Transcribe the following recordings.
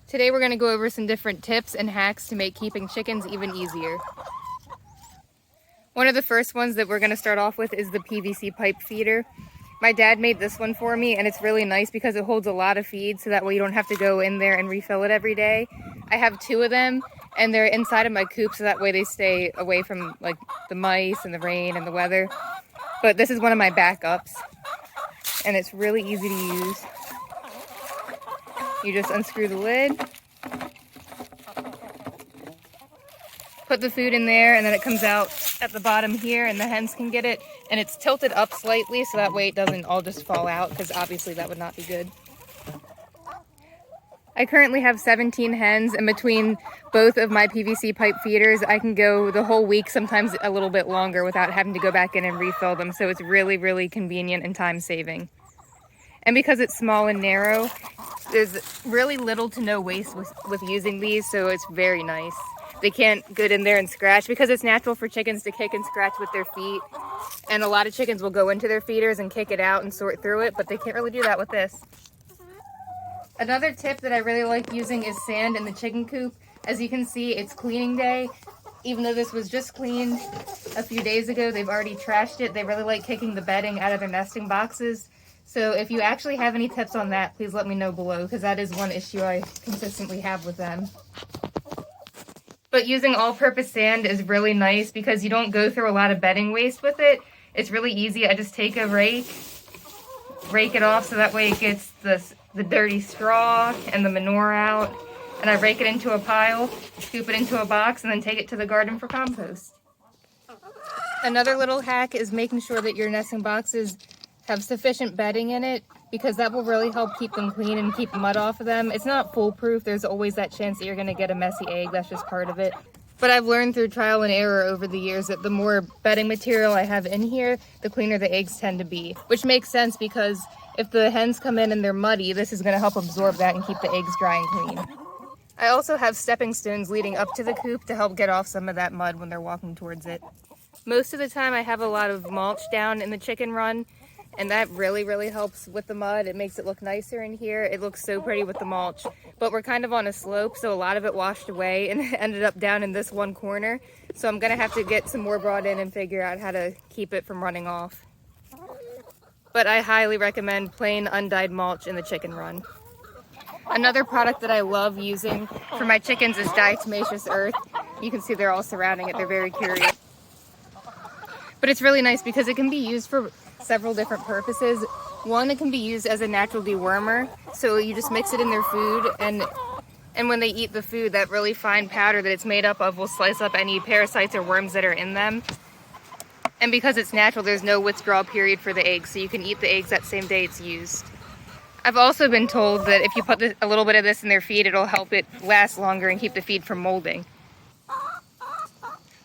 Today we're going to go over some different tips and hacks to make keeping chickens even easier. One of the first ones that we're going to start off with is the PVC pipe feeder. My dad made this one for me, and it's really nice because it holds a lot of feed, so that way you don't have to go in there and refill it every day. I have 2 of them, and they're inside of my coop, so that way they stay away from like the mice and the rain and the weather. But this is one of my backups, and it's really easy to use. You just unscrew the lid, put the food in there, and then it comes out at the bottom here, and the hens can get it. And it's tilted up slightly, so that way it doesn't all just fall out, because obviously that would not be good. I currently have 17 hens, and between both of my PVC pipe feeders, I can go the whole week, sometimes a little bit longer, without having to go back in and refill them. So it's really, really convenient and time-saving. And because it's small and narrow, there's really little to no waste with using these, so it's very nice. They can't get in there and scratch because it's natural for chickens to kick and scratch with their feet. And a lot of chickens will go into their feeders and kick it out and sort through it, but they can't really do that with this. Another tip that I really like using is sand in the chicken coop. As you can see, it's cleaning day. Even though this was just cleaned a few days ago, they've already trashed it. They really like kicking the bedding out of their nesting boxes. So if you actually have any tips on that, please let me know below, because that is one issue I consistently have with them. But using all-purpose sand is really nice because you don't go through a lot of bedding waste with it. It's really easy. I just take a rake it off so that way it gets the dirty straw and the manure out. And I rake it into a pile, scoop it into a box, and then take it to the garden for compost. Another little hack is making sure that your nesting boxes have sufficient bedding in it, because that will really help keep them clean and keep mud off of them. It's not foolproof. There's always that chance that you're going to get a messy egg. That's just part of it. But I've learned through trial and error over the years that the more bedding material I have in here, the cleaner the eggs tend to be. Which makes sense because if the hens come in and they're muddy, this is going to help absorb that and keep the eggs dry and clean. I also have stepping stones leading up to the coop to help get off some of that mud when they're walking towards it. Most of the time I have a lot of mulch down in the chicken run, and that really, really helps with the mud. It makes it look nicer in here. It looks so pretty with the mulch. But we're kind of on a slope, so a lot of it washed away and ended up down in this one corner. So I'm gonna have to get some more brought in and figure out how to keep it from running off. But I highly recommend plain undyed mulch in the chicken run. Another product that I love using for my chickens is diatomaceous earth. You can see they're all surrounding it. They're very curious. But it's really nice because it can be used for several different purposes. One, it can be used as a natural dewormer, so you just mix it in their food, and when they eat the food, that really fine powder that it's made up of will slice up any parasites or worms that are in them. And because it's natural, there's no withdrawal period for the eggs, so you can eat the eggs that same day it's used. I've also been told that if you put a little bit of this in their feed, it'll help it last longer and keep the feed from molding.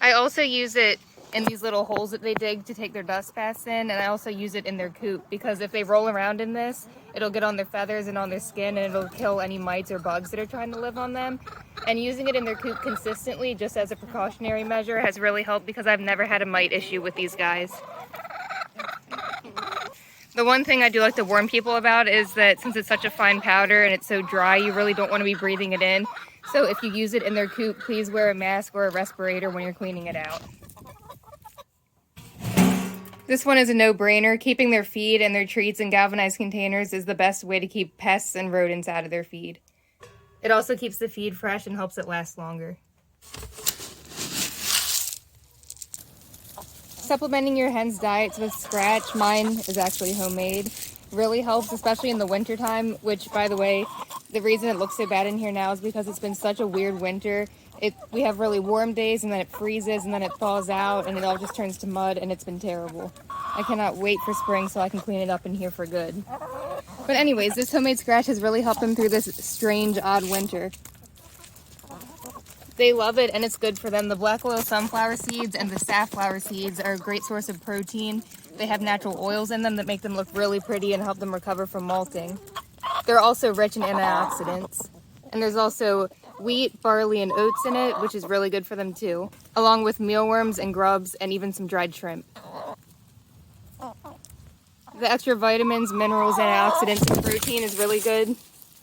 I also use it in these little holes that they dig to take their dust baths in, and I also use it in their coop because if they roll around in this, it'll get on their feathers and on their skin, and it'll kill any mites or bugs that are trying to live on them. And using it in their coop consistently, just as a precautionary measure, has really helped because I've never had a mite issue with these guys. The one thing I do like to warn people about is that since it's such a fine powder and it's so dry, you really don't want to be breathing it in. So if you use it in their coop, please wear a mask or a respirator when you're cleaning it out. This one is a no-brainer. Keeping their feed and their treats in galvanized containers is the best way to keep pests and rodents out of their feed. It also keeps the feed fresh and helps it last longer. Supplementing your hens' diets with scratch, mine is actually homemade, really helps, especially in the wintertime, which, by the way, the reason it looks so bad in here now is because it's been such a weird winter. We have really warm days, and then it freezes, and then it thaws out, and it all just turns to mud, and it's been terrible. I cannot wait for spring so I can clean it up in here for good. But anyways, this homemade scratch has really helped them through this strange, odd winter. They love it, and it's good for them. The black oil sunflower seeds and the safflower seeds are a great source of protein. They have natural oils in them that make them look really pretty and help them recover from molting. They're also rich in antioxidants. And there's also wheat, barley, and oats in it, which is really good for them too, along with mealworms and grubs and even some dried shrimp. The extra vitamins, minerals, antioxidants, and protein is really good.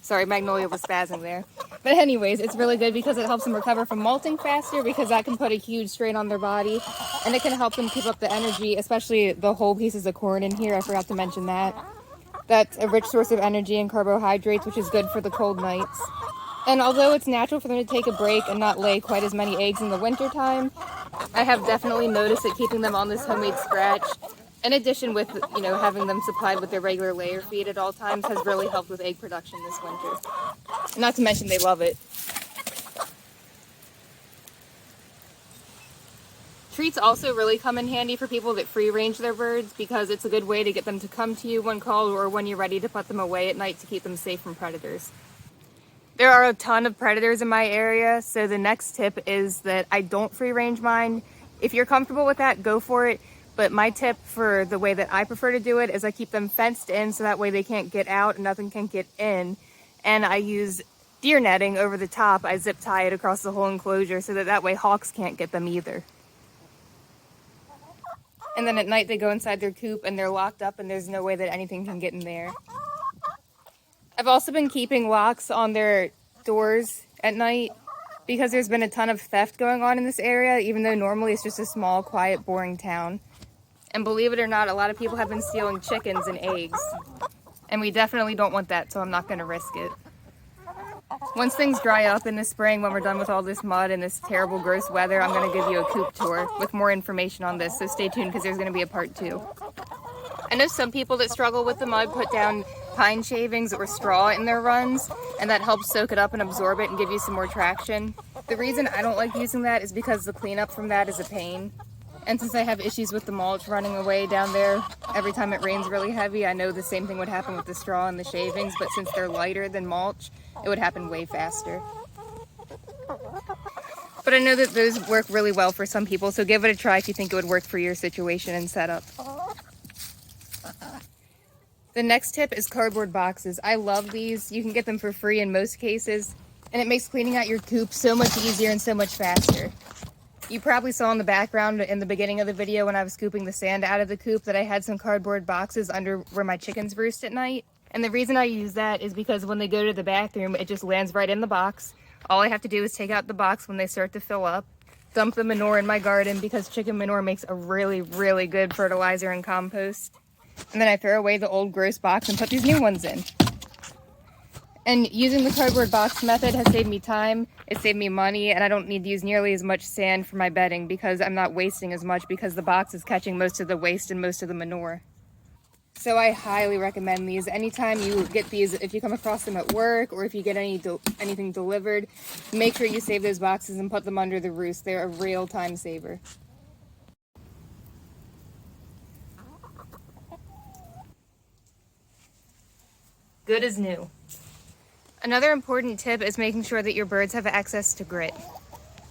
Sorry, Magnolia was spazzing there. But anyways, it's really good because it helps them recover from molting faster, because that can put a huge strain on their body. And it can help them keep up the energy, especially the whole pieces of corn in here. I forgot to mention that. That's a rich source of energy and carbohydrates, which is good for the cold nights. And although it's natural for them to take a break and not lay quite as many eggs in the wintertime, I have definitely noticed that keeping them on this homemade scratch, in addition with, having them supplied with their regular layer feed at all times, has really helped with egg production this winter. Not to mention they love it. Treats also really come in handy for people that free range their birds, because it's a good way to get them to come to you when called or when you're ready to put them away at night to keep them safe from predators. There are a ton of predators in my area, so the next tip is that I don't free range mine. If you're comfortable with that, go for it. But my tip for the way that I prefer to do it is I keep them fenced in so that way they can't get out and nothing can get in. And I use deer netting over the top. I zip tie it across the whole enclosure so that way hawks can't get them either. And then at night they go inside their coop and they're locked up and there's no way that anything can get in there. I've also been keeping locks on their doors at night because there's been a ton of theft going on in this area, even though normally it's just a small, quiet, boring town. And believe it or not, a lot of people have been stealing chickens and eggs. And we definitely don't want that, so I'm not going to risk it. Once things dry up in the spring, when we're done with all this mud and this terrible, gross weather, I'm going to give you a coop tour with more information on this, so stay tuned because there's going to be a part 2. I know some people that struggle with the mud put down pine shavings or straw in their runs, and that helps soak it up and absorb it and give you some more traction. The reason I don't like using that is because the cleanup from that is a pain. And since I have issues with the mulch running away down there every time it rains really heavy, I know the same thing would happen with the straw and the shavings, but since they're lighter than mulch, it would happen way faster. But I know that those work really well for some people, so give it a try if you think it would work for your situation and setup. The next tip is cardboard boxes. I love these. You can get them for free in most cases, and it makes cleaning out your coop so much easier and so much faster. You probably saw in the background in the beginning of the video when I was scooping the sand out of the coop that I had some cardboard boxes under where my chickens roost at night. And the reason I use that is because when they go to the bathroom, it just lands right in the box. All I have to do is take out the box when they start to fill up, dump the manure in my garden because chicken manure makes a really, really good fertilizer and compost. And then I throw away the old gross box and put these new ones in. And using the cardboard box method has saved me time, it saved me money, and I don't need to use nearly as much sand for my bedding because I'm not wasting as much because the box is catching most of the waste and most of the manure. So I highly recommend these. Anytime you get these, if you come across them at work or if you get anything delivered, make sure you save those boxes and put them under the roost. They're a real time saver. Good as new. Another important tip is making sure that your birds have access to grit.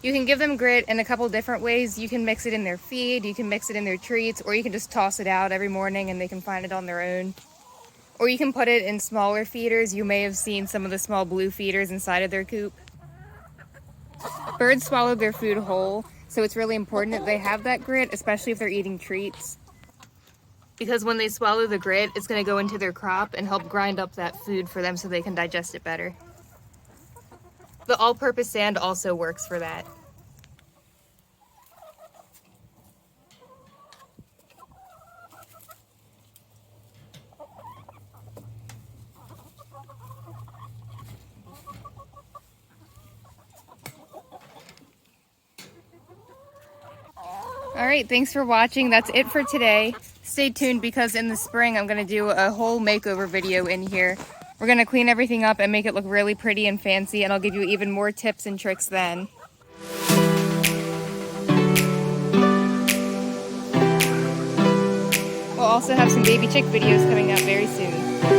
You can give them grit in a couple different ways. You can mix it in their feed, you can mix it in their treats, or you can just toss it out every morning and they can find it on their own. Or you can put it in smaller feeders. You may have seen some of the small blue feeders inside of their coop. Birds swallow their food whole, so it's really important that they have that grit, especially if they're eating treats. Because when they swallow the grit, it's going to go into their crop and help grind up that food for them so they can digest it better. The all-purpose sand also works for that. All right, thanks for watching. That's it for today. Stay tuned because in the spring I'm going to do a whole makeover video in here. We're going to clean everything up and make it look really pretty and fancy, and I'll give you even more tips and tricks then. We'll also have some baby chick videos coming out very soon.